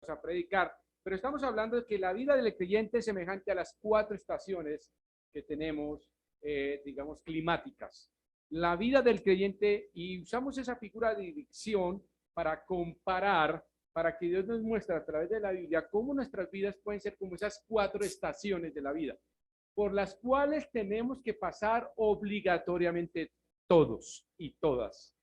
a predicar, pero estamos hablando de que la vida del creyente es semejante a las 4 estaciones que tenemos, digamos, climáticas. La vida del creyente, y usamos esa figura de dicción para comparar, para que Dios nos muestre a través de la Biblia cómo nuestras vidas pueden ser como esas 4 estaciones de la vida, por las cuales tenemos que pasar obligatoriamente todos y todas.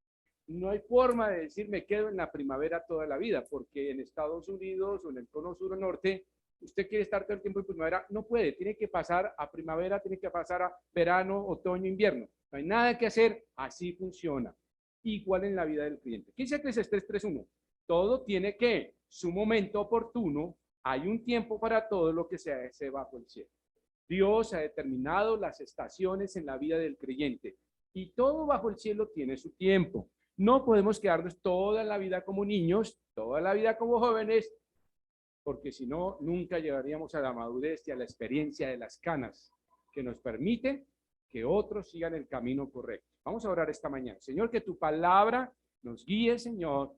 No hay forma de decir me quedo en la primavera toda la vida, porque en Estados Unidos o en el cono sur o norte, usted quiere estar todo el tiempo en primavera, no puede, tiene que pasar a primavera, tiene que pasar a verano, otoño, invierno. No hay nada que hacer, así funciona. Igual en la vida del cliente. ¿Qué dice Eclesiastés 3:1? Todo tiene que, su momento oportuno, hay un tiempo para todo lo que se hace bajo el cielo. Dios ha determinado las estaciones en la vida del creyente y todo bajo el cielo tiene su tiempo. No podemos quedarnos toda la vida como niños, toda la vida como jóvenes, porque si no, nunca llegaríamos a la madurez y a la experiencia de las canas que nos permite que otros sigan el camino correcto. Vamos a orar esta mañana. Señor, que tu palabra nos guíe, Señor,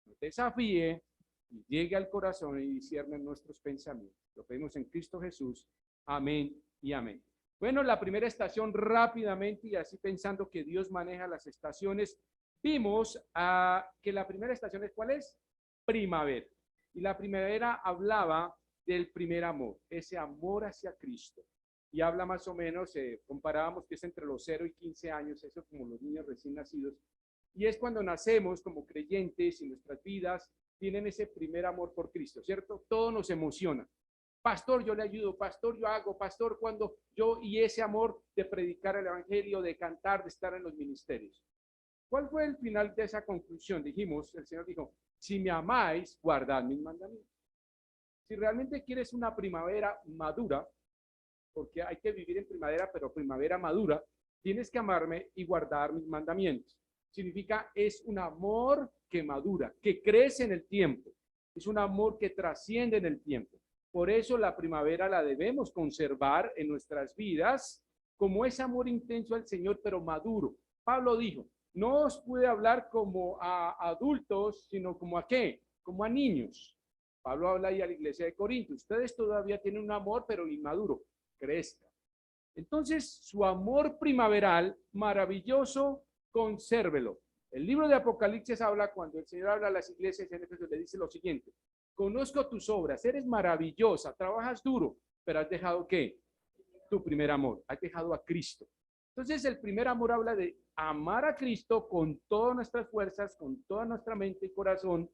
nos desafíe y llegue al corazón y cierne nuestros pensamientos. Lo pedimos en Cristo Jesús. Amén y amén. Bueno, la primera estación rápidamente, y así pensando que Dios maneja las estaciones, vimos que la primera estación es, ¿cuál es? Primavera. Y la primavera hablaba del primer amor, ese amor hacia Cristo. Y habla más o menos, comparábamos que es entre los 0 y 15 años, eso como los niños recién nacidos. Y es cuando nacemos como creyentes y nuestras vidas tienen ese primer amor por Cristo, ¿cierto? Todo nos emociona. Pastor, yo le ayudo, pastor, yo hago, pastor, cuando yo, y ese amor de predicar el evangelio, de cantar, de estar en los ministerios. ¿Cuál fue el final de esa conclusión? Dijimos, el Señor dijo, si me amáis, guardad mis mandamientos. Si realmente quieres una primavera madura, porque hay que vivir en primavera, pero primavera madura, tienes que amarme y guardar mis mandamientos. Significa, es un amor que madura, que crece en el tiempo. Es un amor que trasciende en el tiempo. Por eso la primavera la debemos conservar en nuestras vidas como ese amor intenso al Señor, pero maduro. Pablo dijo, no os pude hablar como a adultos, sino como a qué, como a niños. Pablo habla ahí a la iglesia de Corinto. Ustedes todavía tienen un amor, pero inmaduro. Crezca. Entonces, su amor primaveral, maravilloso, consérvelo. El libro de Apocalipsis habla, cuando el Señor habla a las iglesias en Éfeso, le dice lo siguiente: conozco tus obras, eres maravillosa, trabajas duro, pero has dejado ¿qué? Tu primer amor, has dejado a Cristo. Entonces, el primer amor habla de amar a Cristo con todas nuestras fuerzas, con toda nuestra mente y corazón,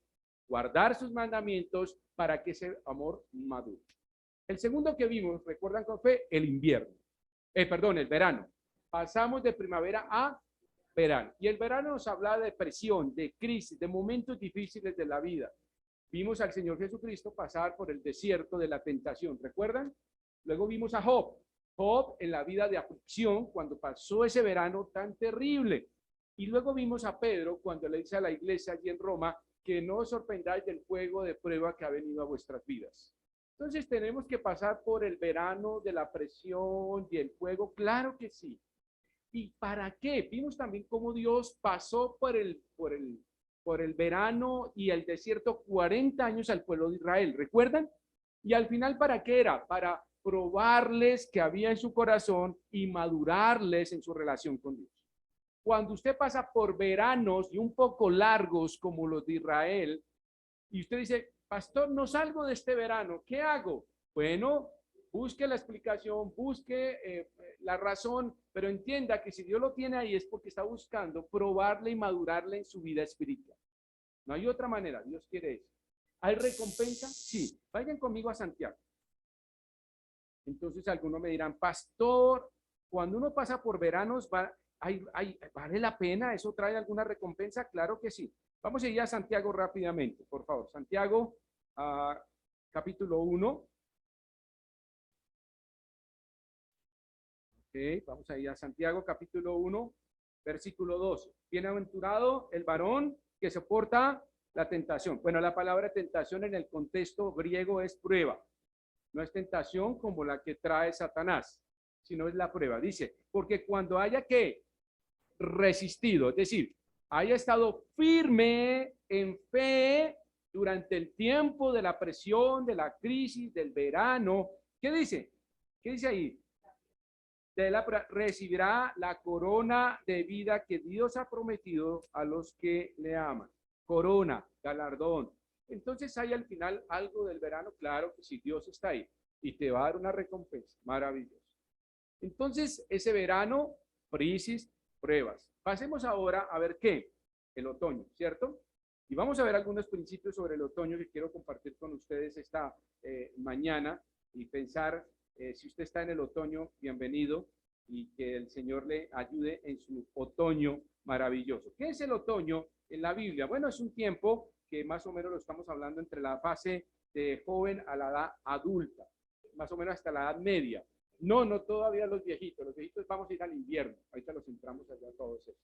guardar sus mandamientos para que ese amor madure. El segundo que vimos, ¿recuerdan cuál fue? El invierno. El verano. Pasamos de primavera a verano. Y el verano nos habla de presión, de crisis, de momentos difíciles de la vida. Vimos al Señor Jesucristo pasar por el desierto de la tentación, ¿recuerdan? Luego vimos a Job. Job en la vida de aflicción cuando pasó ese verano tan terrible. Y luego vimos a Pedro cuando le dice a la iglesia allí en Roma que no os sorprendáis del fuego de prueba que ha venido a vuestras vidas. Entonces tenemos que pasar por el verano de la presión y el fuego, claro que sí. ¿Y para qué? Vimos también cómo Dios pasó por el verano y el desierto 40 años al pueblo de Israel, ¿recuerdan? Y al final, ¿para qué era? Para probarles que había en su corazón y madurarles en su relación con Dios. Cuando usted pasa por veranos y un poco largos como los de Israel, y usted dice, pastor, no salgo de este verano, ¿qué hago? Bueno, busque la explicación, busque la razón, pero entienda que si Dios lo tiene ahí es porque está buscando probarle y madurarle en su vida espiritual. No hay otra manera, Dios quiere eso. ¿Hay recompensa? Sí. Vayan conmigo a Santiago. Entonces algunos me dirán, pastor, cuando uno pasa por veranos, ¿vale la pena? ¿Eso trae alguna recompensa? Claro que sí. Vamos a ir a Santiago rápidamente, por favor. Santiago, capítulo 1. Okay, vamos a ir a Santiago, capítulo 1, versículo 12. Bienaventurado el varón que soporta la tentación. Bueno, la palabra tentación en el contexto griego es prueba. No es tentación como la que trae Satanás, sino es la prueba. Dice, porque cuando haya que resistido, es decir, haya estado firme en fe, durante el tiempo de la presión, de la crisis, del verano. ¿Qué dice? ¿Qué dice ahí? Recibirá la corona de vida que Dios ha prometido a los que le aman. Corona, galardón. Entonces hay al final algo del verano, claro que si Dios está ahí y te va a dar una recompensa, maravilloso. Entonces ese verano, crisis, pruebas. Pasemos ahora a ver qué, el otoño, ¿cierto? Y vamos a ver algunos principios sobre el otoño que quiero compartir con ustedes esta mañana y pensar si usted está en el otoño, bienvenido y que el Señor le ayude en su otoño maravilloso. ¿Qué es el otoño en la Biblia? Bueno, es un tiempo que más o menos lo estamos hablando entre la fase de joven a la edad adulta, más o menos hasta la edad media. No todavía los viejitos vamos a ir al invierno, ahorita los entramos allá todos esos.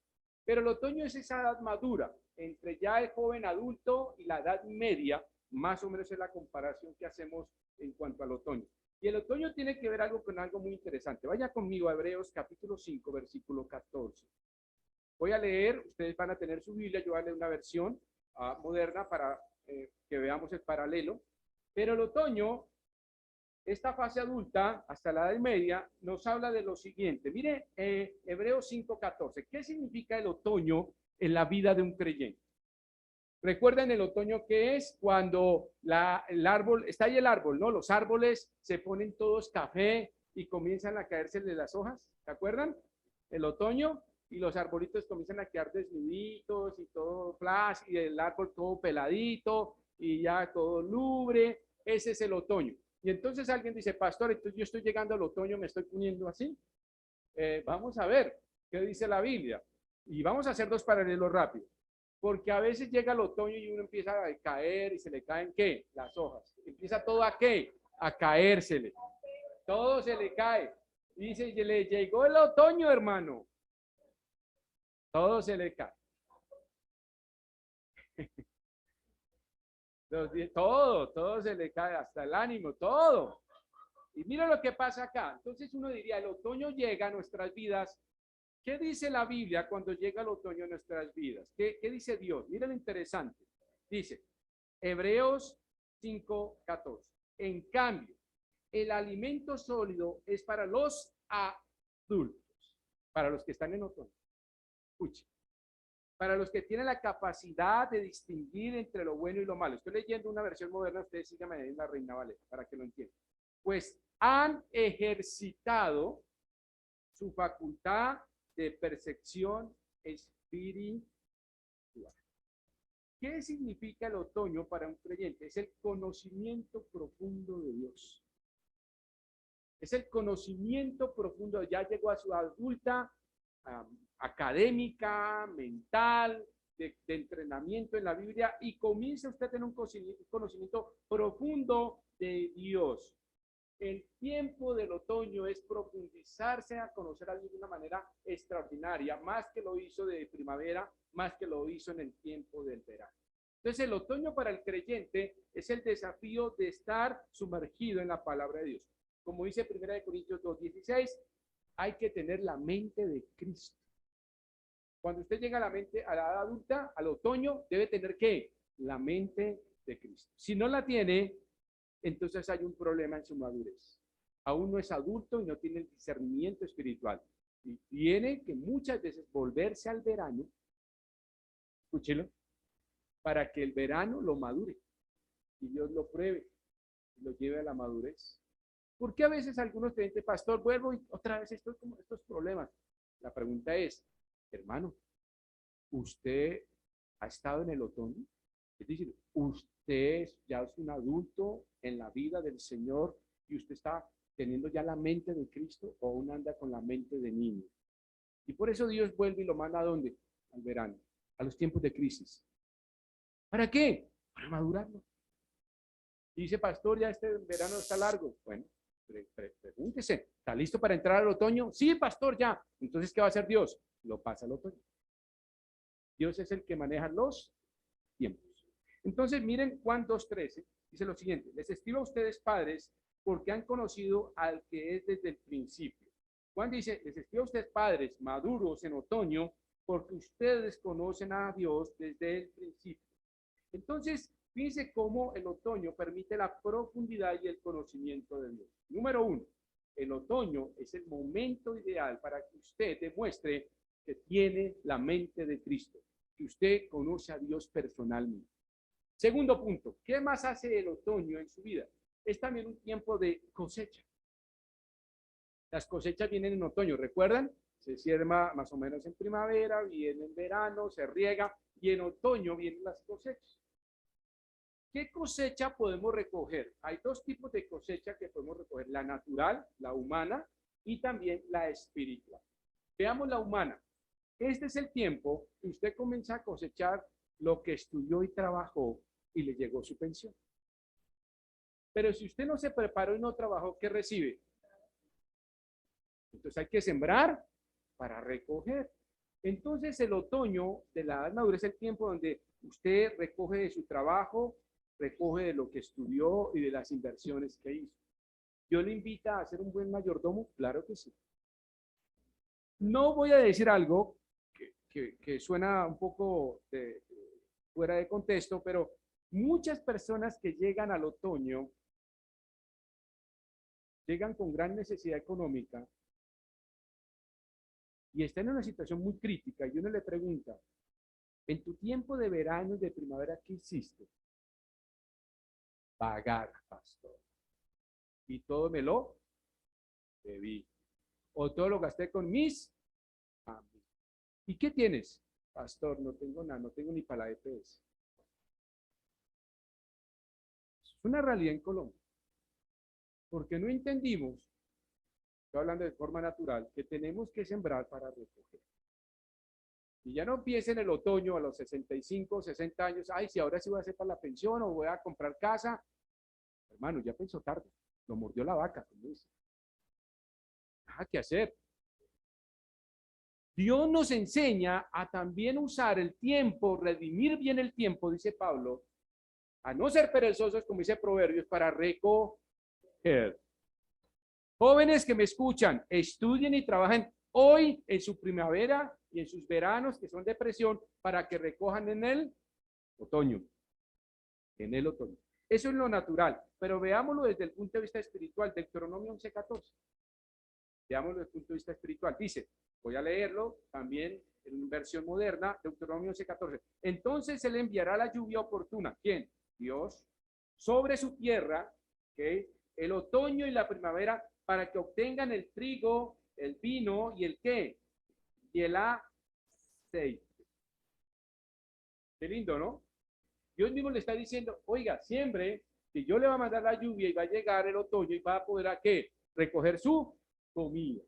Pero el otoño es esa edad madura, entre ya el joven adulto y la edad media, más o menos es la comparación que hacemos en cuanto al otoño. Y el otoño tiene que ver algo con algo muy interesante. Vaya conmigo a Hebreos capítulo 5, versículo 14. Voy a leer, ustedes van a tener su Biblia, yo voy a leer una versión moderna para que veamos el paralelo. Pero el otoño, esta fase adulta, hasta la edad media, nos habla de lo siguiente. Mire, Hebreos 5:14. ¿Qué significa el otoño en la vida de un creyente? ¿Recuerdan el otoño que es? Cuando el árbol, está ahí el árbol, ¿no? Los árboles se ponen todos café y comienzan a caerse de las hojas. ¿Se acuerdan? El otoño y los arbolitos comienzan a quedar desnuditos y todo flash y el árbol todo peladito y ya todo lubre. Ese es el otoño. Y entonces alguien dice, pastor, entonces yo estoy llegando al otoño, me estoy poniendo así. Vamos a ver qué dice la Biblia. Y vamos a hacer dos paralelos rápidos. Porque a veces llega el otoño y uno empieza a caer y se le caen, ¿qué? Las hojas. Empieza todo a ¿qué? A caérsele. Todo se le cae. Y dice, le llegó el otoño, hermano. Todo se le cae. Todo se le cae, hasta el ánimo, todo. Y mira lo que pasa acá. Entonces uno diría, el otoño llega a nuestras vidas. ¿Qué dice la Biblia cuando llega el otoño en nuestras vidas? ¿Qué dice Dios? Miren lo interesante. Dice, Hebreos 5:14. En cambio, el alimento sólido es para los adultos, para los que están en otoño. Escuche. Para los que tienen la capacidad de distinguir entre lo bueno y lo malo. Estoy leyendo una versión moderna, ustedes síganme en la Reina Valera, para que lo entiendan. Pues han ejercitado su facultad de percepción espiritual. ¿Qué significa el otoño para un creyente? Es el conocimiento profundo de Dios. Es el conocimiento profundo, ya llegó a su adulta, académica, mental, de entrenamiento en la Biblia y comienza usted a tener un conocimiento profundo de Dios. El tiempo del otoño es profundizarse a conocer a Dios de una manera extraordinaria, más que lo hizo de primavera, más que lo hizo en el tiempo del verano. Entonces, el otoño para el creyente es el desafío de estar sumergido en la palabra de Dios. Como dice 1 Corintios 2:16, hay que tener la mente de Cristo. Cuando usted llega a la mente, a la edad adulta, al otoño, debe tener ¿qué? La mente de Cristo. Si no la tiene, entonces hay un problema en su madurez. Aún no es adulto y no tiene el discernimiento espiritual. Y tiene que muchas veces volverse al verano, escúchelo, para que el verano lo madure y Dios lo pruebe y lo lleve a la madurez. ¿Por qué a veces algunos creyentes, pastor, vuelvo y otra vez estoy como estos problemas? La pregunta es, hermano, ¿usted ha estado en el otoño? Es decir, usted ya es un adulto en la vida del Señor y usted está teniendo ya la mente de Cristo o aún anda con la mente de niño. Y por eso Dios vuelve y lo manda ¿a dónde? Al verano, a los tiempos de crisis. ¿Para qué? Para madurarlo. Y dice, pastor, ya este verano está largo. Bueno, pregúntese, ¿está listo para entrar al otoño? Sí, pastor, ya. Entonces, ¿qué va a hacer Dios? Lo pasa al otoño. Dios es el que maneja los tiempos. Entonces, miren Juan 2:13, dice lo siguiente, les escribo a ustedes padres porque han conocido al que es desde el principio. Juan dice, les escribo a ustedes padres maduros en otoño porque ustedes conocen a Dios desde el principio. Entonces, Fíjense cómo el otoño permite la profundidad y el conocimiento de Dios. Número uno, el otoño es el momento ideal para que usted demuestre que tiene la mente de Cristo, que usted conoce a Dios personalmente. Segundo punto, ¿qué más hace el otoño en su vida? Es también un tiempo de cosecha. Las cosechas vienen en otoño, ¿recuerdan? Se siembra más o menos en primavera, viene en verano, se riega y en otoño vienen las cosechas. ¿Qué cosecha podemos recoger? Hay dos tipos de cosecha que podemos recoger, la natural, la humana, y también la espiritual. Veamos la humana. Este es el tiempo que usted comienza a cosechar lo que estudió y trabajó y le llegó su pensión. Pero si usted no se preparó y no trabajó, ¿qué recibe? Entonces hay que sembrar para recoger. Entonces el otoño de la edad madura es el tiempo donde usted recoge de su trabajo, recoge de lo que estudió y de las inversiones que hizo. ¿Yo le invito a ser un buen mayordomo? Claro que sí. No voy a decir algo que suena un poco fuera de contexto, pero muchas personas que llegan al otoño llegan con gran necesidad económica y están en una situación muy crítica y uno le pregunta, en tu tiempo de verano y de primavera, ¿qué hiciste? Pagar, pastor. Y todo me lo debí. O todo lo gasté con mis amigos. ¿Y qué tienes? Pastor, no tengo nada, no tengo ni para la EPS. Es una realidad en Colombia. Porque no entendimos, estoy hablando de forma natural, que tenemos que sembrar para recoger. Y ya no empiece en el otoño a los 65, 60 años, ay, si ahora sí voy a hacer para la pensión o voy a comprar casa. Hermano, ya pensó tarde, lo mordió la vaca, como dice. Nada que hacer. Dios nos enseña a también usar el tiempo, redimir bien el tiempo, dice Pablo, a no ser perezosos, como dice Proverbios, para recoger. Jóvenes que me escuchan, estudien y trabajen hoy en su primavera y en sus veranos, que son depresión, para que recojan en el otoño. En el otoño. Eso es lo natural, pero veámoslo desde el punto de vista espiritual, Deuteronomio 11:14. Veámoslo desde el punto de vista espiritual. Dice, voy a leerlo también en versión moderna, Deuteronomio 11:14. Entonces él enviará la lluvia oportuna. ¿Quién? Dios. Sobre su tierra, ¿okay? El otoño y la primavera, para que obtengan el trigo, el vino y el qué, y el aceite. Qué lindo, ¿no? Dios mismo le está diciendo, oiga, siembre, que yo le va a mandar la lluvia y va a llegar el otoño y va a poder a qué, recoger su comida.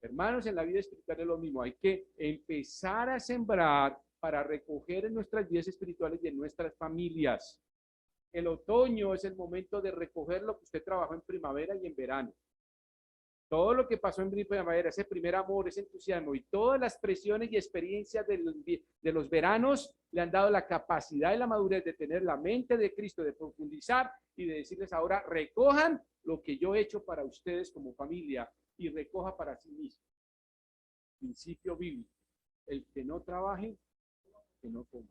Hermanos, en la vida espiritual es lo mismo, hay que empezar a sembrar para recoger en nuestras vidas espirituales y en nuestras familias. El otoño es el momento de recoger lo que usted trabajó en primavera y en verano. Todo lo que pasó en primavera, ese primer amor, ese entusiasmo y todas las presiones y experiencias de los veranos le han dado la capacidad y la madurez de tener la mente de Cristo, de profundizar y de decirles ahora, recojan lo que yo he hecho para ustedes como familia y recoja para sí mismo. Principio bíblico. El que no trabaje, que no coma.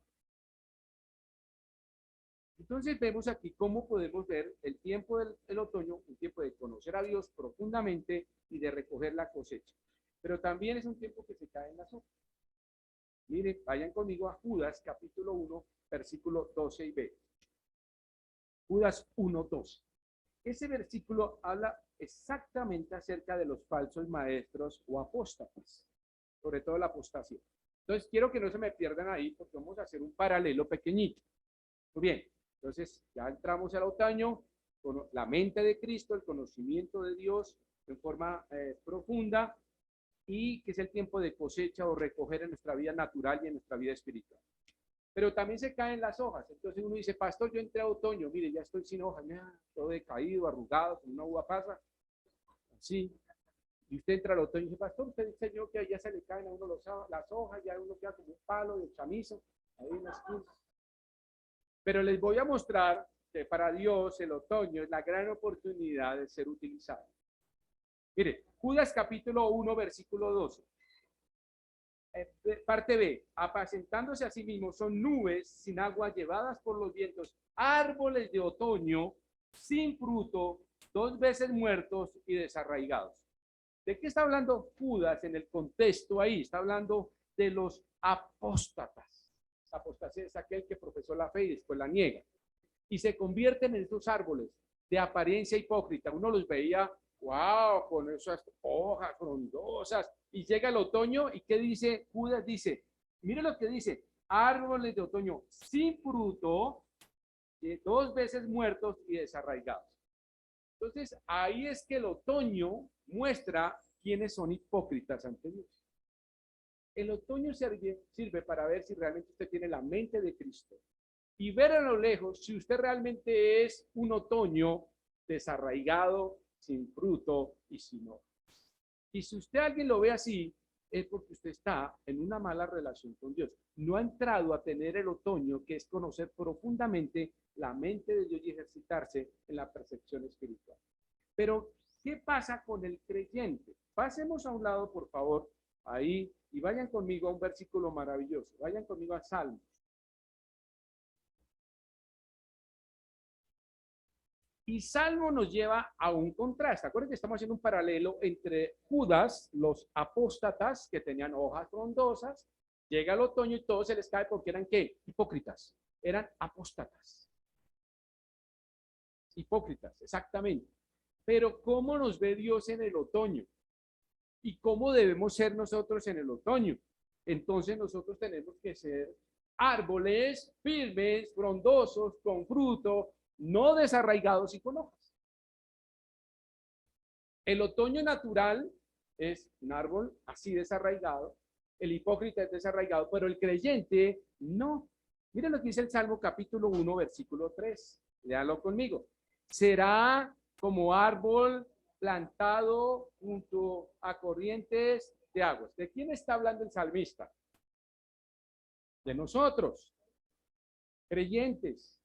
Entonces vemos aquí cómo podemos ver el tiempo del otoño, un tiempo de conocer a Dios profundamente y de recoger la cosecha. Pero también es un tiempo que se cae en las hojas. Miren, vayan conmigo a Judas capítulo 1, versículo 12 y b. Judas 1, 12. Ese versículo habla exactamente acerca de los falsos maestros o apóstatas, sobre todo la apostasía. Entonces quiero que no se me pierdan ahí porque vamos a hacer un paralelo pequeñito. Muy bien. Entonces, ya entramos al otoño con la mente de Cristo, el conocimiento de Dios en forma profunda y que es el tiempo de cosecha o recoger en nuestra vida natural y en nuestra vida espiritual. Pero también se caen las hojas. Entonces uno dice, pastor, yo entré a otoño, mire, ya estoy sin hojas, todo decaído, arrugado, con una uva pasa. Así. Y usted entra al otoño y dice, pastor, usted enseñó que ya se le caen a uno las hojas, ya uno queda como un palo de chamizo, ahí en las 15. Pero les voy a mostrar que para Dios el otoño es la gran oportunidad de ser utilizado. Mire, Judas capítulo 1, versículo 12. Parte B, apacentándose a sí mismos son nubes sin agua llevadas por los vientos árboles de otoño sin fruto, 2 veces muertos y desarraigados. ¿De qué está hablando Judas en el contexto ahí? Está hablando de los apóstatas. Apostasía es aquel que profesó la fe y después la niega. Y se convierten en estos árboles de apariencia hipócrita. Uno los veía, wow, con esas hojas frondosas. Y llega el otoño y ¿qué dice Judas? Dice, mire lo que dice, árboles de otoño sin fruto, 2 veces muertos y desarraigados. Entonces, ahí es que el otoño muestra quiénes son hipócritas ante Dios. El otoño sirve para ver si realmente usted tiene la mente de Cristo y ver a lo lejos si usted realmente es un otoño desarraigado, sin fruto y sin hojas. Y si usted alguien lo ve así, es porque usted está en una mala relación con Dios. No ha entrado a tener el otoño, que es conocer profundamente la mente de Dios y ejercitarse en la percepción espiritual. Pero, ¿qué pasa con el creyente? Pasemos a un lado, por favor, ahí, y vayan conmigo a un versículo maravilloso. Vayan conmigo a Salmos. Y Salmo nos lleva a un contraste. Acuérdense que estamos haciendo un paralelo entre Judas, los apóstatas que tenían hojas frondosas, llega el otoño y todo se les cae porque eran ¿qué? Hipócritas. Eran apóstatas. Hipócritas, exactamente. Pero ¿cómo nos ve Dios en el otoño? ¿Y cómo debemos ser nosotros en el otoño? Entonces nosotros tenemos que ser árboles firmes, frondosos, con fruto, no desarraigados y con hojas. El otoño natural es un árbol así desarraigado, el hipócrita es desarraigado, pero el creyente no. Miren lo que dice el Salmo capítulo 1, versículo 3. Léalo conmigo. Será como árbol plantado junto a corrientes de aguas. ¿De quién está hablando el salmista? De nosotros, creyentes.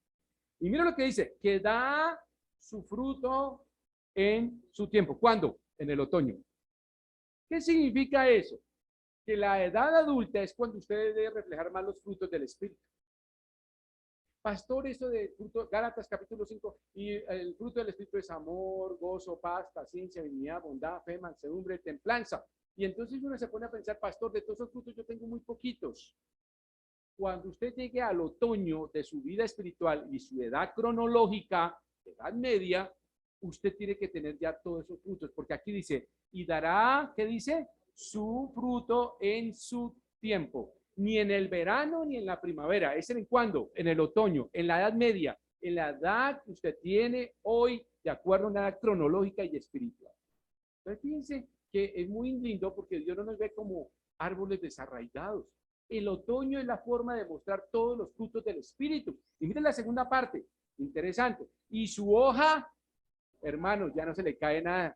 Y mira lo que dice, que da su fruto en su tiempo. ¿Cuándo? En el otoño. ¿Qué significa eso? Que la edad adulta es cuando usted debe reflejar más los frutos del Espíritu. Pastor, eso de fruto, Gálatas capítulo 5, y el fruto del Espíritu es amor, gozo, paz, paciencia, benignidad, bondad, fe, mansedumbre, templanza. Y entonces uno se pone a pensar, pastor, de todos esos frutos yo tengo muy poquitos. Cuando usted llegue al otoño de su vida espiritual y su edad cronológica, edad media, usted tiene que tener ya todos esos frutos, porque aquí dice, y dará, ¿qué dice? Su fruto en su tiempo, ni en el verano ni en la primavera. ¿Es en cuándo? En el otoño, en la edad media, en la edad que usted tiene hoy, de acuerdo a una edad cronológica y espiritual. Entonces, fíjense que es muy lindo porque Dios no nos ve como árboles desarraigados. El otoño es la forma de mostrar todos los frutos del Espíritu. Y miren la segunda parte, interesante. Y su hoja, hermanos, ya no se le cae nada.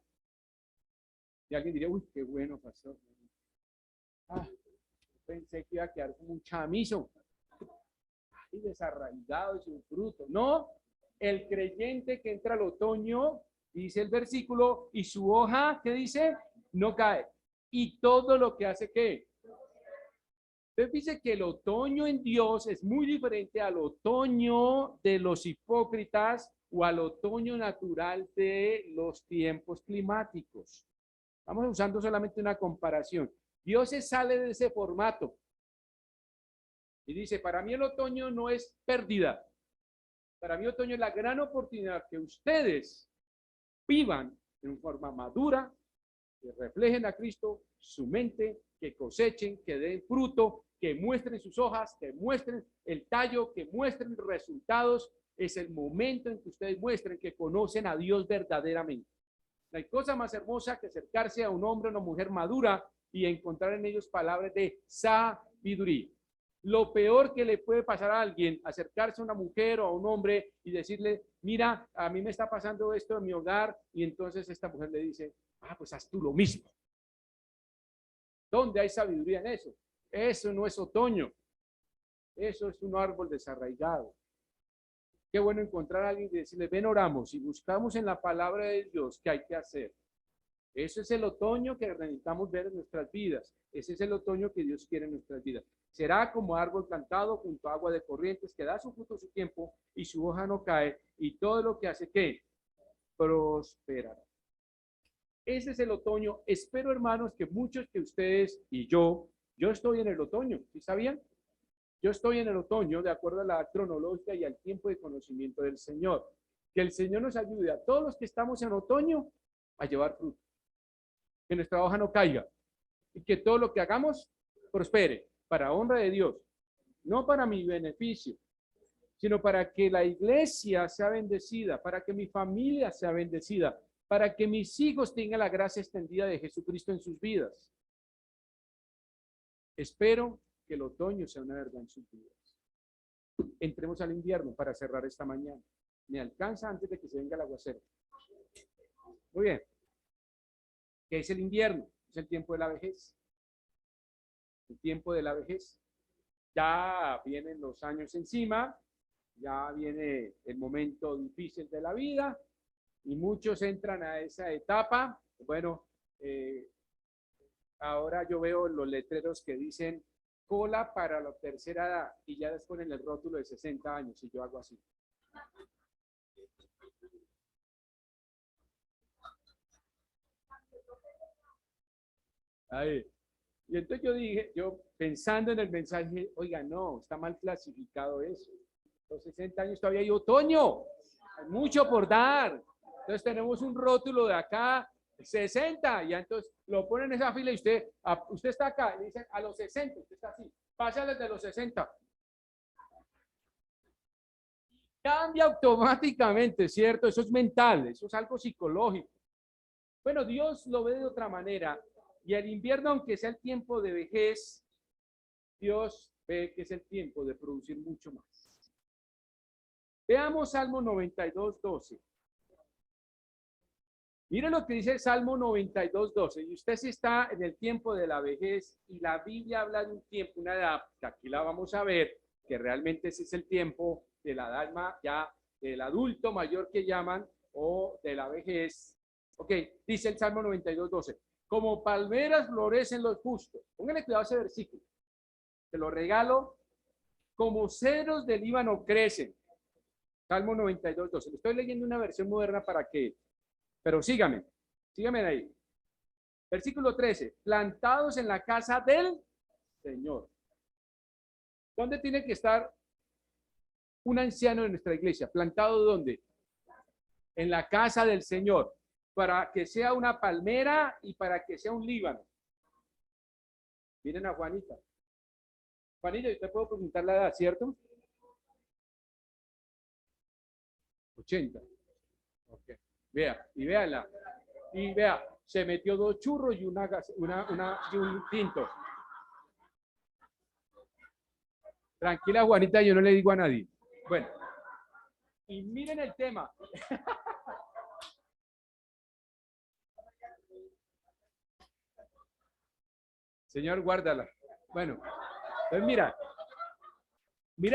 Y alguien diría, uy, qué bueno, pastor. Ah, pensé que iba a quedar como un chamizo. Ay, desarraigado y sin fruto. No, el creyente que entra al otoño, dice el versículo, y su hoja, ¿qué dice? No cae. Y todo lo que hace, ¿qué? Entonces dice que el otoño en Dios es muy diferente al otoño de los hipócritas o al otoño natural de los tiempos climáticos. Estamos usando solamente una comparación. Dios se sale de ese formato y dice, para mí el otoño no es pérdida. Para mí el otoño es la gran oportunidad que ustedes vivan en forma madura, que reflejen a Cristo, su mente, que cosechen, que den fruto, que muestren sus hojas, que muestren el tallo, que muestren resultados. Es el momento en que ustedes muestren que conocen a Dios verdaderamente. No hay cosa más hermosa que acercarse a un hombre o una mujer madura y encontrar en ellos palabras de sabiduría. Lo peor que le puede pasar a alguien, acercarse a una mujer o a un hombre y decirle, mira, a mí me está pasando esto en mi hogar, y entonces esta mujer le dice, ah, pues haz tú lo mismo. ¿Dónde hay sabiduría en eso? Eso no es otoño. Eso es un árbol desarraigado. Qué bueno encontrar a alguien y decirle, ven, oramos y buscamos en la palabra de Dios qué hay que hacer. Eso es el otoño que necesitamos ver en nuestras vidas. Ese es el otoño que Dios quiere en nuestras vidas. Será como árbol plantado junto a agua de corrientes que da su fruto a su tiempo y su hoja no cae y todo lo que hace que prosperará. Ese es el otoño. Espero, hermanos, que muchos de ustedes y yo estoy en el otoño, ¿sí sabían? Yo estoy en el otoño de acuerdo a la cronológica y al tiempo de conocimiento del Señor. Que el Señor nos ayude a todos los que estamos en otoño a llevar fruto. Que nuestra hoja no caiga y que todo lo que hagamos prospere para honra de Dios, no para mi beneficio, sino para que la iglesia sea bendecida, para que mi familia sea bendecida, para que mis hijos tengan la gracia extendida de Jesucristo en sus vidas. Espero que el otoño sea una verdad en sus vidas. Entremos al invierno para cerrar esta mañana. Me alcanza antes de que se venga el aguacero. Muy bien. ¿Qué es el invierno? Es el tiempo de la vejez. El tiempo de la vejez. Ya vienen los años encima, ya viene el momento difícil de la vida y muchos entran a esa etapa. Bueno, ahora yo veo los letreros que dicen cola para la tercera edad y ya les ponen el rótulo de 60 años y yo hago así. Ahí. Y entonces yo dije, yo pensando en el mensaje, oiga, no, está mal clasificado eso. Los 60 años todavía hay otoño, hay mucho por dar. Entonces tenemos un rótulo de acá, 60, y entonces lo ponen en esa fila y usted está acá, y le dicen a los 60, usted está así, pásales de los 60. Cambia automáticamente, ¿cierto? Eso es mental, eso es algo psicológico. Bueno, Dios lo ve de otra manera. Y el invierno, aunque sea el tiempo de vejez, Dios ve que es el tiempo de producir mucho más. Veamos Salmo 92, 12. Mire lo que dice el Salmo 92, 12. Y usted sí está en el tiempo de la vejez y la Biblia habla de un tiempo, una edad, que aquí la vamos a ver, que realmente ese es el tiempo de la edad ya del adulto mayor que llaman o de la vejez. Ok, dice el Salmo 92, 12. Como palmeras florecen los justos. Pónganle cuidado a ese versículo. Te lo regalo. Como cedros del Líbano crecen. Salmo 92, 12. Le estoy leyendo una versión moderna para que, pero sígame ahí. Versículo 13. Plantados en la casa del Señor. ¿Dónde tiene que estar un anciano de nuestra iglesia? ¿Plantado dónde? En la casa del Señor. Para que sea una palmera y para que sea un Líbano. Miren a Juanita. Juanita, yo te puedo preguntar la edad, ¿cierto? 80. Ok. Vea, y véala. Y vea, se metió 2 churros y y un tinto. Tranquila, Juanita, yo no le digo a nadie. Bueno. Y miren el tema. Señor, guárdala. Bueno, pues mira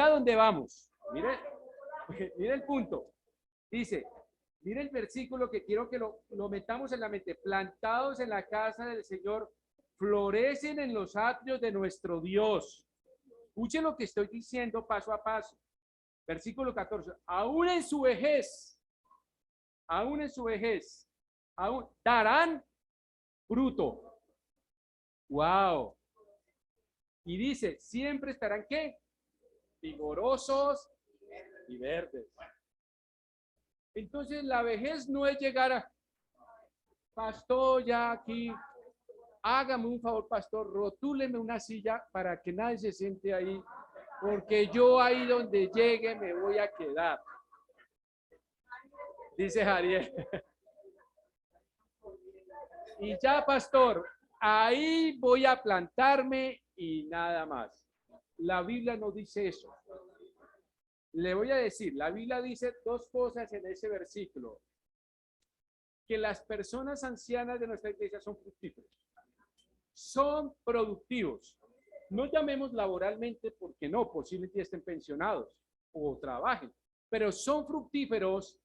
dónde vamos. Mire el punto. Dice, mire el versículo que quiero que lo metamos en la mente. Plantados en la casa del Señor, florecen en los atrios de nuestro Dios. Escuchen lo que estoy diciendo paso a paso. Versículo 14. Aún en su vejez, aún darán fruto. Wow. Y dice, siempre estarán ¿qué? Vigorosos y verdes. Entonces la vejez no es llegar a, pastor, ya aquí, hágame un favor, pastor, rotúleme una silla para que nadie se siente ahí, porque yo ahí donde llegue me voy a quedar. Dice Jariel. Y ya, pastor, ahí voy a plantarme y nada más. La Biblia no dice eso. Le voy a decir, la Biblia dice 2 cosas en ese versículo. Que las personas ancianas de nuestra iglesia son fructíferos. Son productivos. No llamemos laboralmente porque no, posiblemente estén pensionados o trabajen, pero son fructíferos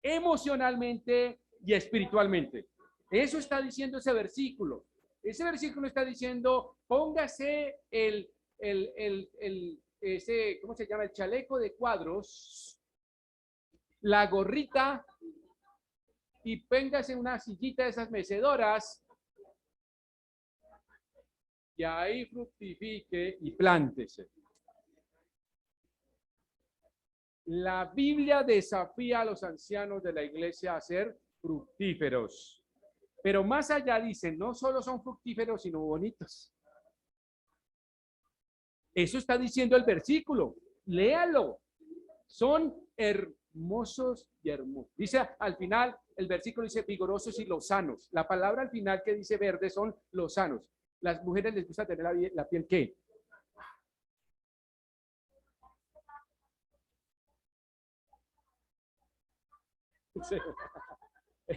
emocionalmente y espiritualmente. Eso está diciendo ese versículo. Ese versículo está diciendo, póngase el ese, ¿cómo se llama? El chaleco de cuadros, la gorrita y péngase una sillita de esas mecedoras y ahí fructifique y plántese. La Biblia desafía a los ancianos de la iglesia a ser fructíferos. Pero más allá dicen, no solo son fructíferos, sino bonitos. Eso está diciendo el versículo. Léalo. Son hermosos y hermosos. Dice al final, el versículo dice vigorosos y lozanos. La palabra al final que dice verde son lozanos. Las mujeres les gusta tener la piel ¿qué?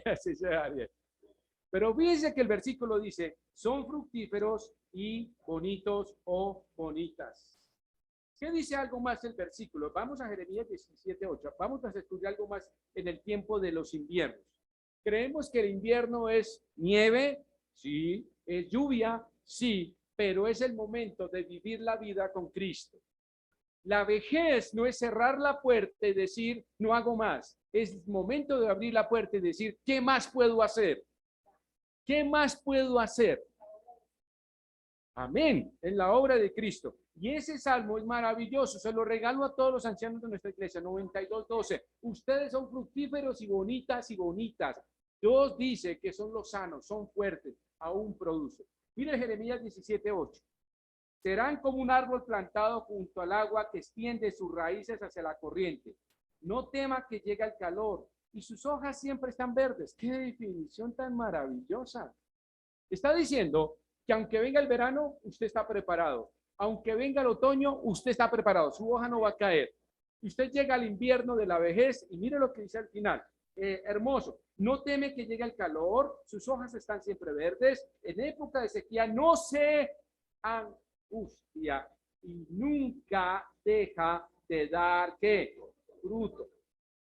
Así se va bien. Pero fíjense que el versículo dice, son fructíferos y bonitos o bonitas. ¿Qué dice algo más el versículo? Vamos a Jeremías 17:8. Vamos a estudiar algo más en el tiempo de los inviernos. Creemos que el invierno es nieve, sí, es lluvia, sí, pero es el momento de vivir la vida con Cristo. La vejez no es cerrar la puerta y decir, no hago más. Es momento de abrir la puerta y decir, ¿qué más puedo hacer? ¿Qué más puedo hacer? Amén, en la obra de Cristo. Y ese salmo es maravilloso, se lo regalo a todos los ancianos de nuestra iglesia, 92:12. Ustedes son fructíferos y bonitas y bonitas. Dios dice que son los sanos, son fuertes, aún producen. Mire Jeremías 17:8. Serán como un árbol plantado junto al agua que extiende sus raíces hacia la corriente. No tema que llegue el calor y sus hojas siempre están verdes. Qué definición tan maravillosa. Está diciendo que aunque venga el verano, usted está preparado. Aunque venga el otoño, usted está preparado. Su hoja no va a caer. Usted llega al invierno de la vejez y mire lo que dice al final. Hermoso. No teme que llegue el calor. Sus hojas están siempre verdes. En época de sequía no se angustia y nunca deja de dar ¿qué? Fruto.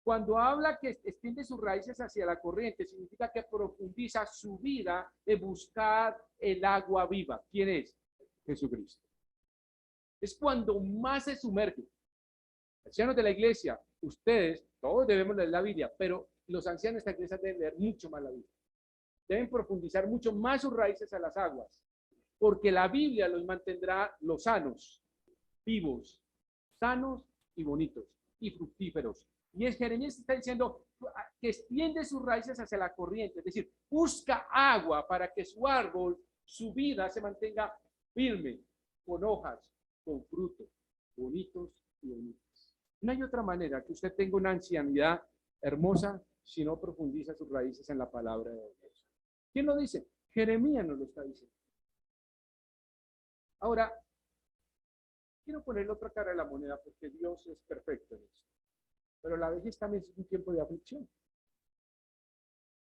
Cuando habla que extiende sus raíces hacia la corriente, significa que profundiza su vida en buscar el agua viva. ¿Quién es? Jesucristo. Es cuando más se sumerge. Ancianos de la iglesia, ustedes, todos debemos leer la Biblia, pero los ancianos de esta iglesia deben leer mucho más la Biblia. Deben profundizar mucho más sus raíces a las aguas, porque la Biblia los mantendrá los sanos, vivos, sanos y bonitos y fructíferos. Y es Jeremías está diciendo que extiende sus raíces hacia la corriente, es decir, busca agua para que su árbol, su vida se mantenga firme, con hojas, con frutos, bonitos y bonitos. No hay otra manera que usted tenga una ancianidad hermosa si no profundiza sus raíces en la palabra de Dios. ¿Quién lo dice? Jeremías nos lo está diciendo. Ahora, quiero poner otra cara de la moneda porque Dios es perfecto en eso. Pero la vejez también es un tiempo de aflicción.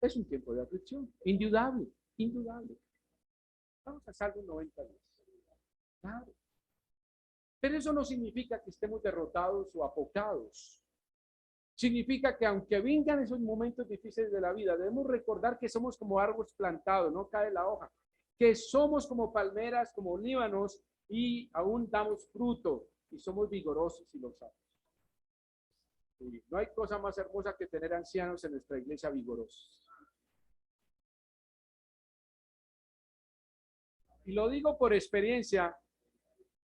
Es un tiempo de aflicción, indudable, indudable. Vamos a Salmo 90:10. Claro. Pero eso no significa que estemos derrotados o apocados. Significa que aunque vengan esos momentos difíciles de la vida, debemos recordar que somos como árboles plantados, no cae la hoja, que somos como palmeras, como olívanos y aún damos fruto y somos vigorosos y lozanos. No hay cosa más hermosa que tener ancianos en nuestra iglesia vigorosos. Y lo digo por experiencia,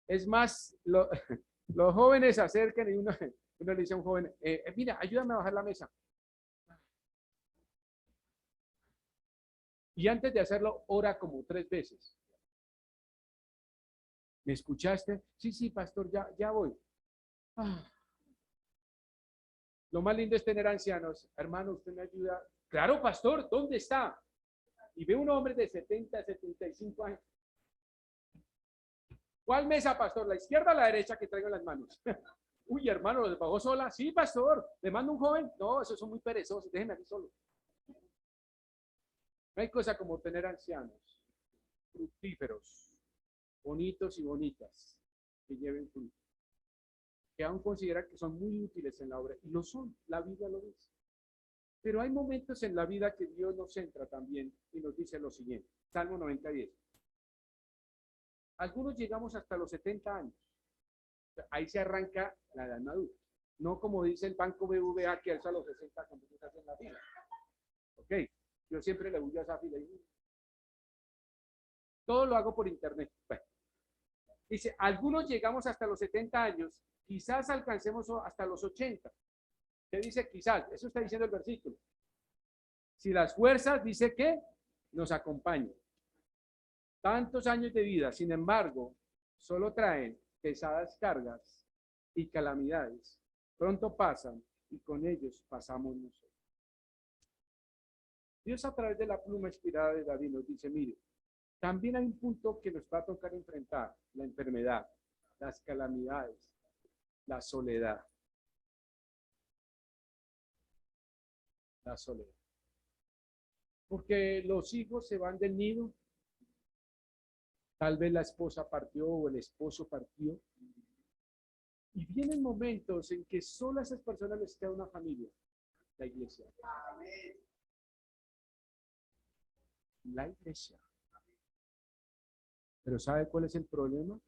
es más, los jóvenes se acercan y uno le dice a un joven, mira, ayúdame a bajar la mesa. Y antes de hacerlo, ora como 3 veces. ¿Me escuchaste? Sí, sí, pastor, ya voy. Ah. Lo más lindo es tener ancianos. Hermano, usted me ayuda. Claro, pastor, ¿dónde está? Y ve un hombre de 70, 75 años. ¿Cuál mesa, pastor? ¿La izquierda o la derecha que traigo en las manos? Uy, hermano, ¿lo bajó sola? Sí, pastor. ¿Le mando un joven? No, esos son muy perezosos. Déjenme aquí solo. No hay cosa como tener ancianos fructíferos, bonitos y bonitas, que lleven fruto, que aún consideran que son muy útiles en la obra. Y lo son, la vida lo dice. Pero hay momentos en la vida que Dios nos centra también y nos dice lo siguiente. Salmo 90:10. Algunos llegamos hasta los 70 años. Ahí se arranca la edad madura. No como dice el Banco BBVA que alza a los 60 cuando tú estás en la fila. Ok, yo siempre le huyo a esa fila. Todo lo hago por internet. Bueno, dice, algunos llegamos hasta los 70 años, quizás alcancemos hasta los 80. ¿Qué dice quizás? Eso está diciendo el versículo. Si las fuerzas, dice que nos acompañan. Tantos años de vida, sin embargo, solo traen pesadas cargas y calamidades. Pronto pasan y con ellos pasamos nosotros. Dios a través de la pluma inspirada de David nos dice, mire, también hay un punto que nos va a tocar enfrentar, la enfermedad, las calamidades, la soledad. La soledad. Porque los hijos se van del nido, tal vez la esposa partió o el esposo partió, y vienen momentos en que solo a esas personas les queda una familia, la iglesia. La iglesia. Pero ¿sabe cuál es el problema?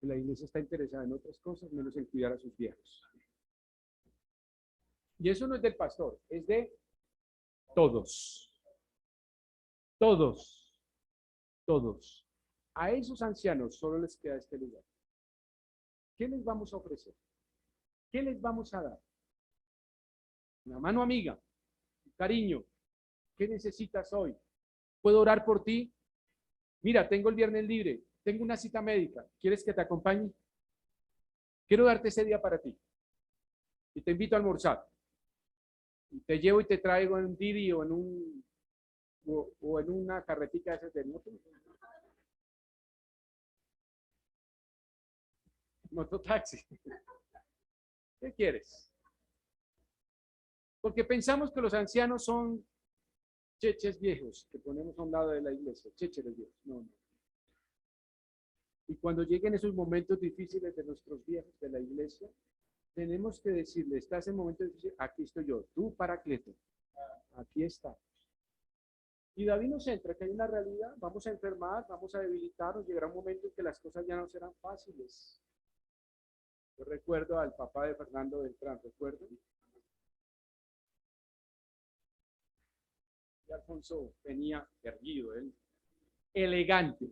Que la iglesia está interesada en otras cosas menos en cuidar a sus viejos. Y eso no es del pastor, es de todos. Todos. Todos. A esos ancianos solo les queda este lugar. ¿Qué les vamos a ofrecer? ¿Qué les vamos a dar? Una mano amiga, un cariño. ¿Qué necesitas hoy? ¿Puedo orar por ti? Mira, tengo el viernes libre, tengo una cita médica. ¿Quieres que te acompañe? Quiero darte ese día para ti. Y te invito a almorzar. Y te llevo y te traigo en un Didi o en una carretica de esas de mototaxi. ¿Qué quieres? Porque pensamos que los ancianos son cheches viejos que ponemos a un lado de la iglesia, cheches viejos. No, no. Y cuando lleguen esos momentos difíciles de nuestros viejos de la iglesia, tenemos que decirle, estás en momentos difíciles, aquí estoy yo, tú Paracleto, aquí está. Y David nos centra que hay una realidad, vamos a enfermar, vamos a debilitarnos, llegará un momento en que las cosas ya no serán fáciles. Yo recuerdo al papá de Fernando Beltrán, ¿recuerdan? Y Alfonso venía erguido, él, elegante,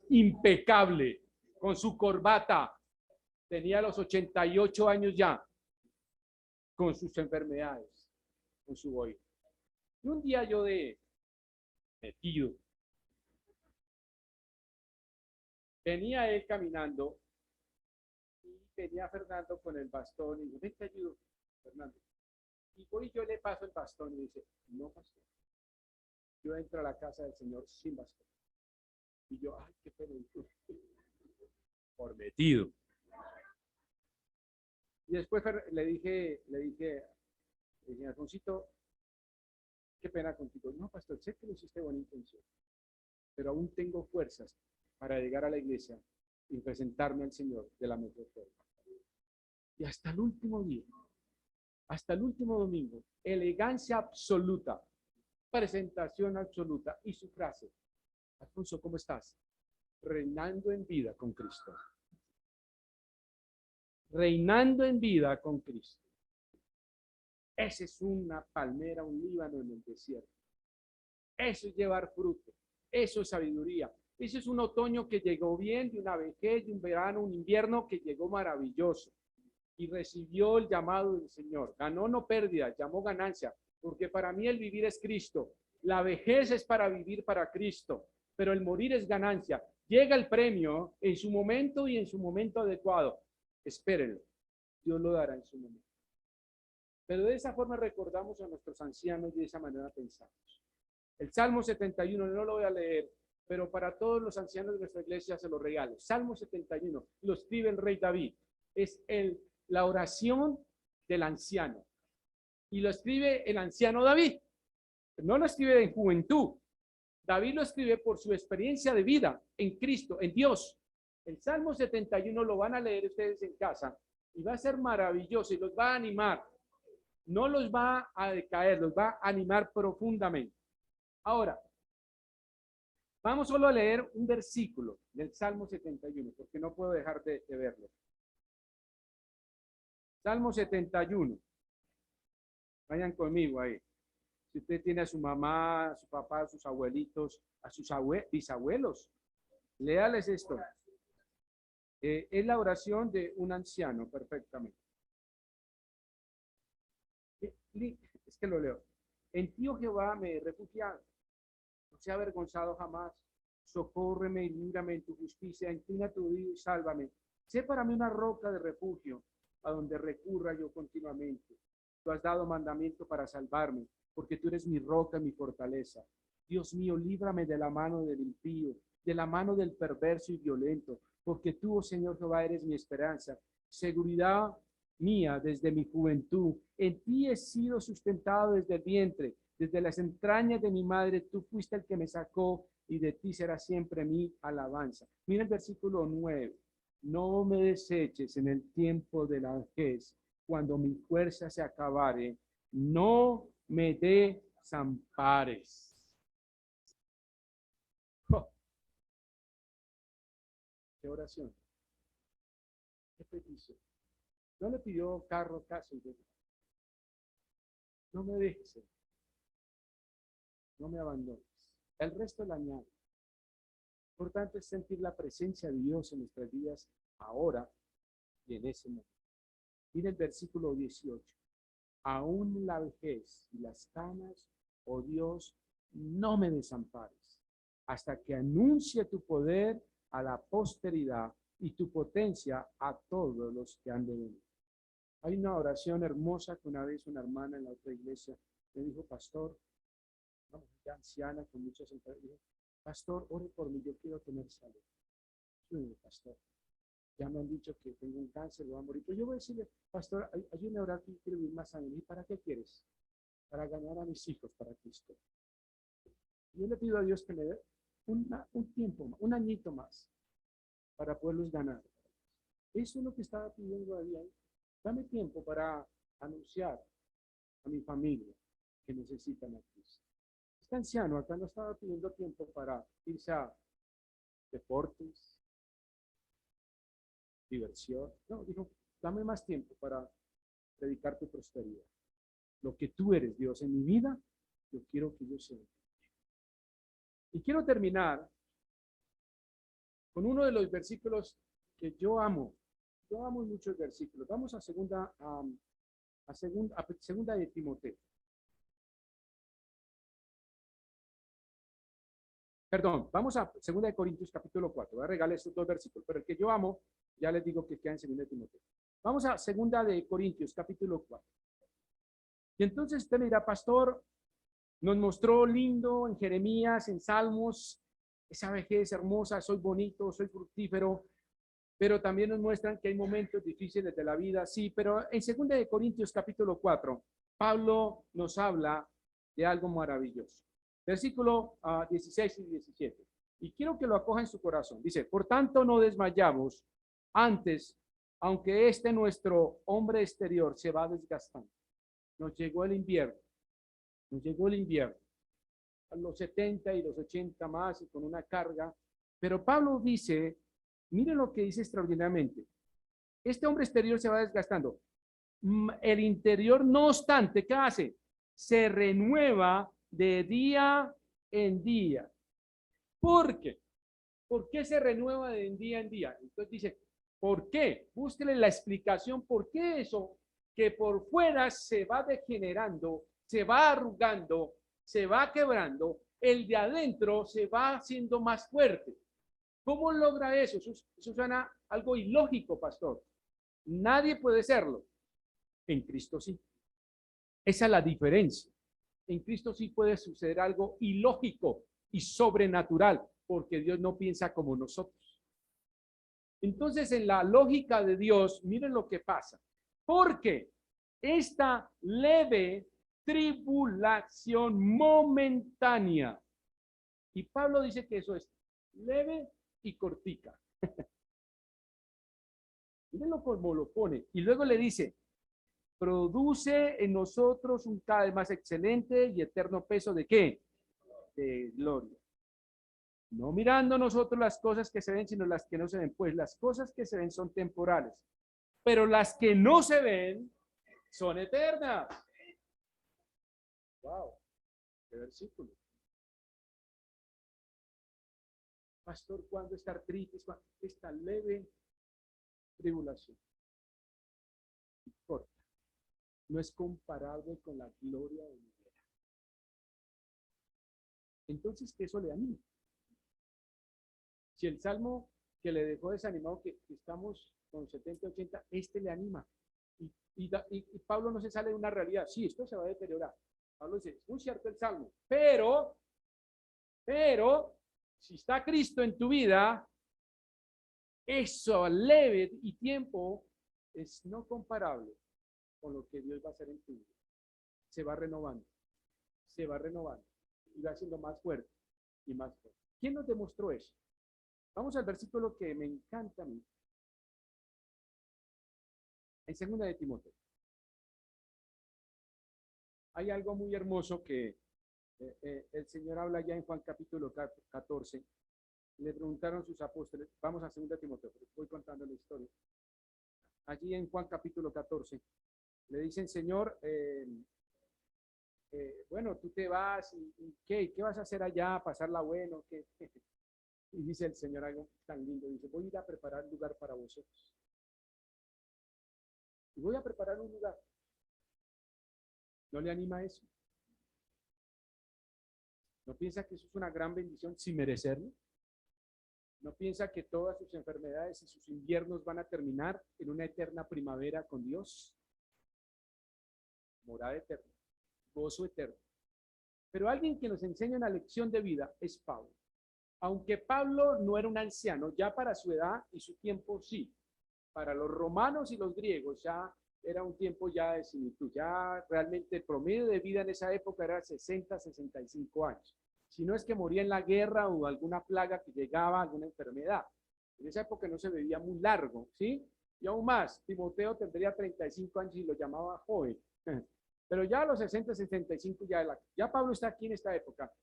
impecable, con su corbata, tenía los 88 años ya, con sus enfermedades, con su oído. Y un día yo de metido, venía él caminando y venía Fernando con el bastón y dijo, ven te ayudo, Fernando. Y voy yo le paso el bastón y dice, no, pastor, yo entro a la casa del Señor sin bastón. Y yo, ay, qué pena, por metido. Y después le dije, Alfonsito, qué pena contigo. No, pastor, sé que lo hiciste buena intención, pero aún tengo fuerzas para llegar a la iglesia y presentarme al Señor de la mejor forma. Y hasta el último día, hasta el último domingo, elegancia absoluta, presentación absoluta y su frase, Alfonso, ¿cómo estás? Reinando en vida con Cristo. Reinando en vida con Cristo. Esa es una palmera, un Líbano en el desierto. Eso es llevar fruto. Eso es sabiduría. Eso es un otoño que llegó bien, de una vejez, de un verano, un invierno que llegó maravilloso. Y recibió el llamado del Señor. Ganó no pérdida, llamó ganancia. Porque para mí el vivir es Cristo. La vejez es para vivir para Cristo. Pero el morir es ganancia. Llega el premio en su momento y en su momento adecuado. Espérenlo. Dios lo dará en su momento. Pero de esa forma recordamos a nuestros ancianos y de esa manera pensamos. El Salmo 71, no lo voy a leer, pero para todos los ancianos de nuestra iglesia se lo regalo. Salmo 71, lo escribe el rey David. Es la oración del anciano. Y lo escribe el anciano David. No lo escribe en juventud. David lo escribe por su experiencia de vida en Cristo, en Dios. El Salmo 71 lo van a leer ustedes en casa y va a ser maravilloso y los va a animar. No los va a decaer, los va a animar profundamente. Ahora, Vamos solo a leer un versículo del Salmo 71, porque no puedo dejar de verlo. Salmo 71. Vayan conmigo ahí. Si usted tiene a su mamá, a su papá, a sus abuelitos, a sus bisabuelos, léales esto. Es la oración de un anciano, perfectamente. Es que lo leo. En ti, oh Jehová, me he refugiado. No sea avergonzado jamás. Socórreme y líbrame en tu justicia. Inclina tu oído y sálvame. Sé para mí una roca de refugio, a donde recurra yo continuamente. Tú has dado mandamiento para salvarme, porque tú eres mi roca, mi fortaleza. Dios mío, líbrame de la mano del impío, de la mano del perverso y violento, porque tú, oh Señor Jehová, eres mi esperanza, seguridad mía desde mi juventud. En ti he sido sustentado desde el vientre, desde las entrañas de mi madre. Tú fuiste el que me sacó, y de ti será siempre mi alabanza. Mira el versículo 9. No me deseches en el tiempo de la vejez, cuando mi fuerza se acabare, no me desampares. Oh, qué oración, qué petición. No le pidió carro, casa y vida. No me dejes, no me abandones. El resto la añade. Importante es sentir la presencia de Dios en nuestras vidas ahora y en ese momento. Mira el versículo 18. Aún la vejez y las canas, oh Dios, no me desampares, hasta que anuncie tu poder a la posteridad y tu potencia a todos los que han de venir. Hay una oración hermosa que una vez una hermana en la otra iglesia me dijo, pastor, una mujer anciana con muchas enfermedades, pastor, ore por mí, yo quiero tener salud. Sí, pastor, ya me han dicho que tengo un cáncer, voy a morir. Pero yo voy a decirle, pastor, ayúdame a orar que quiero vivir más años. ¿Y para qué quieres? Para ganar a mis hijos para Cristo. Yo le pido a Dios que me dé un tiempo, un añito más para poderlos ganar. Eso es lo que estaba pidiendo a Dios. Dame tiempo para anunciar a mi familia que necesitan a Cristo. Este anciano acá no estaba pidiendo tiempo para irse a deportes, diversión. No, dijo, dame más tiempo para predicar tu prosperidad. Lo que tú eres, Dios, en mi vida, yo quiero que yo sea. Y quiero terminar con uno de los versículos que yo amo. Yo amo muchos versículos. Vamos a segunda de Timoteo. Perdón, vamos a segunda de Corintios capítulo 4. Voy a regalar estos dos versículos, pero el que yo amo, ya les digo que queda en segunda de Timoteo. Vamos a segunda de Corintios capítulo 4. Y entonces usted me dirá, pastor, nos mostró lindo en Jeremías, en Salmos, esa vejez hermosa, soy bonito, soy fructífero, pero también nos muestran que hay momentos difíciles de la vida, sí, pero en 2 de Corintios capítulo 4, Pablo nos habla de algo maravilloso. Versículo 16 y 17. Y quiero que lo acoja en su corazón. Dice, por tanto no desmayamos antes, aunque nuestro hombre exterior se va desgastando. Nos llegó el invierno. Nos llegó el invierno, a los 70 y los 80 más y con una carga. Pero Pablo dice, miren lo que dice extraordinariamente. Este hombre exterior se va desgastando. El interior, no obstante, ¿qué hace? Se renueva de día en día. ¿Por qué? ¿Por qué se renueva de día en día? Entonces dice, ¿por qué? Búsquele la explicación. ¿Por qué eso que por fuera se va degenerando, se va arrugando, se va quebrando, el de adentro se va haciendo más fuerte? ¿Cómo logra eso? Eso suena algo ilógico, pastor. Nadie puede serlo. En Cristo sí. Esa es la diferencia. En Cristo sí puede suceder algo ilógico y sobrenatural, porque Dios no piensa como nosotros. Entonces, en la lógica de Dios, miren lo que pasa. Porque esta leve tribulación momentánea, y Pablo dice que eso es leve y cortica. Mírenlo como lo pone. Y luego le dice, produce en nosotros un cada vez más excelente y eterno peso de ¿qué? De gloria. No mirando nosotros las cosas que se ven, sino las que no se ven. Pues las cosas que se ven son temporales, pero las que no se ven son eternas. Wow, qué versículo. Pastor, ¿cuándo está artritis? ¿Cuándo está leve tribulación? No importa. No es comparable con la gloria de Dios. Entonces, que eso le anima. Si el salmo que le dejó desanimado, que estamos con 70, 80, este le anima. Y Pablo no se sale de una realidad. Sí, esto se va a deteriorar. Pablo dice, es muy cierto el salmo, pero, si está Cristo en tu vida, eso leve y tiempo es no comparable con lo que Dios va a hacer en tu vida. Se va renovando, y va siendo más fuerte y más fuerte. ¿Quién nos demostró eso? Vamos al versículo que me encanta a mí. En 2 de Timoteo. Hay algo muy hermoso que el Señor habla ya en Juan capítulo 14. Le preguntaron sus apóstoles, vamos a 2 de Timoteo, voy contando la historia. Allí en Juan capítulo 14, le dicen, Señor, bueno, tú te vas, y ¿qué vas a hacer allá? ¿Pasarla bueno? ¿Qué? Y dice el Señor algo tan lindo, dice, voy a ir a preparar lugar para vosotros. Y voy a preparar un lugar. ¿No le anima eso? ¿No piensa que eso es una gran bendición sin merecerlo? ¿No piensa que todas sus enfermedades y sus inviernos van a terminar en una eterna primavera con Dios? Morada eterna, gozo eterno. Pero alguien que nos enseña una lección de vida es Pablo. Aunque Pablo no era un anciano, ya para su edad y su tiempo sí. Para los romanos y los griegos ya era un tiempo ya de similitud. Ya realmente el promedio de vida en esa época era 60, 65 años. Si no es que moría en la guerra o alguna plaga que llegaba, alguna enfermedad. En esa época no se vivía muy largo, ¿sí? Y aún más, Timoteo tendría 35 años y lo llamaba joven. Pero ya a los 60, 65 ya Pablo está aquí en esta época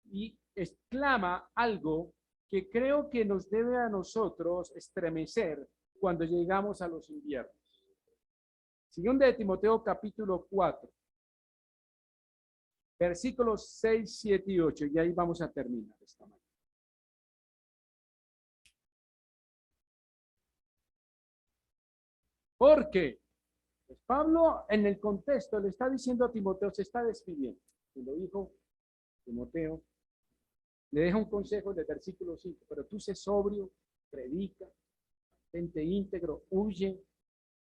y exclama algo que creo que nos debe a nosotros estremecer cuando llegamos a los inviernos. Segunda de Timoteo capítulo 4, versículos 6, 7 y 8, y ahí vamos a terminar esta mañana. Porque pues Pablo en el contexto le está diciendo a Timoteo, se está despidiendo. Y lo dijo Timoteo, le deja un consejo del versículo 5, pero tú sé sobrio, predica, mantente íntegro, huye.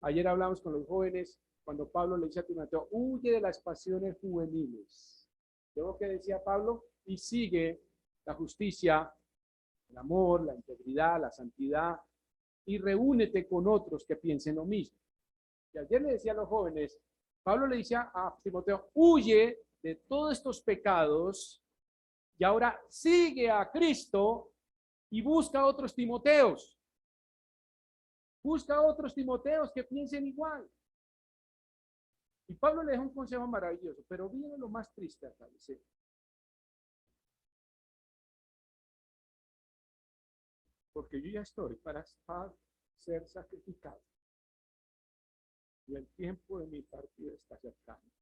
Ayer hablamos con los jóvenes cuando Pablo le dice a Timoteo, huye de las pasiones juveniles. Luego que decía Pablo, y sigue la justicia, el amor, la integridad, la santidad, y reúnete con otros que piensen lo mismo. Y ayer le decía a los jóvenes, Pablo le decía a Timoteo, huye de todos estos pecados y ahora sigue a Cristo y busca otros Timoteos. Busca otros Timoteos que piensen igual. Y Pablo le deja un consejo maravilloso, pero viene lo más triste acá, dice, porque yo ya estoy para ser sacrificado y el tiempo de mi partida está cercano.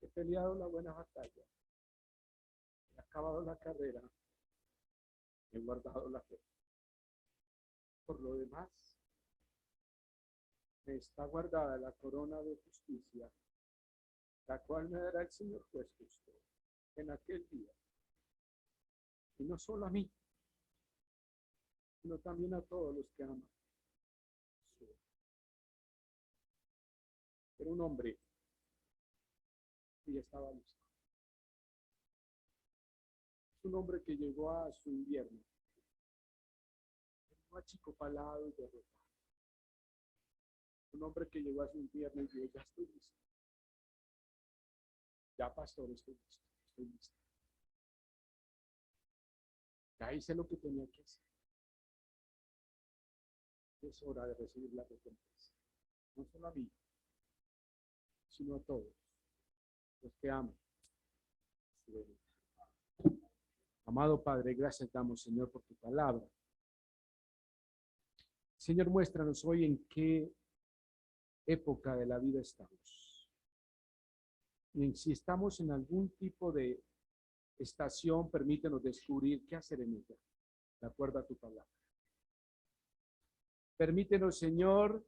He peleado la buena batalla, he acabado la carrera, he guardado la fe. Por lo demás, me está guardada la corona de justicia, la cual me dará el Señor juez justo en aquel día. Y no solo a mí, sino también a todos los que aman. Era un hombre y estaba listo. Es un hombre que llegó a su invierno, llegó achicopalado y derrotado. Un hombre que llegó a su invierno y dijo, ya estoy listo. Ya, pastor, estoy listo, estoy listo. Ya hice lo que tenía que hacer. Es hora de recibir la recompensa. No solo a mí, sino a todos los que aman su venida. Amado Padre, gracias damos, Señor, por tu palabra. Señor, muéstranos hoy en qué época de la vida estamos. Y si estamos en algún tipo de estación, permítenos descubrir qué hacer en ella, de acuerdo a tu palabra. Permítenos, Señor,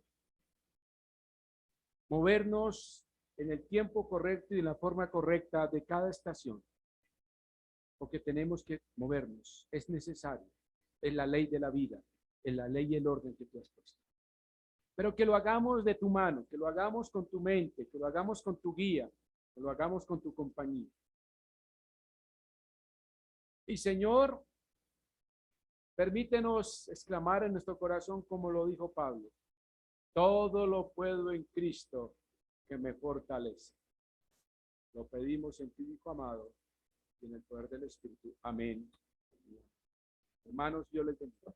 movernos en el tiempo correcto y en la forma correcta de cada estación, porque tenemos que movernos, es necesario, es la ley de la vida, es la ley y el orden que tú has puesto. Pero que lo hagamos de tu mano, que lo hagamos con tu mente, que lo hagamos con tu guía, que lo hagamos con tu compañía. Y Señor, permítenos exclamar en nuestro corazón como lo dijo Pablo: todo lo puedo en Cristo que me fortalece. Lo pedimos en tu Hijo amado y en el poder del Espíritu. Amén. Hermanos, Dios les bendiga.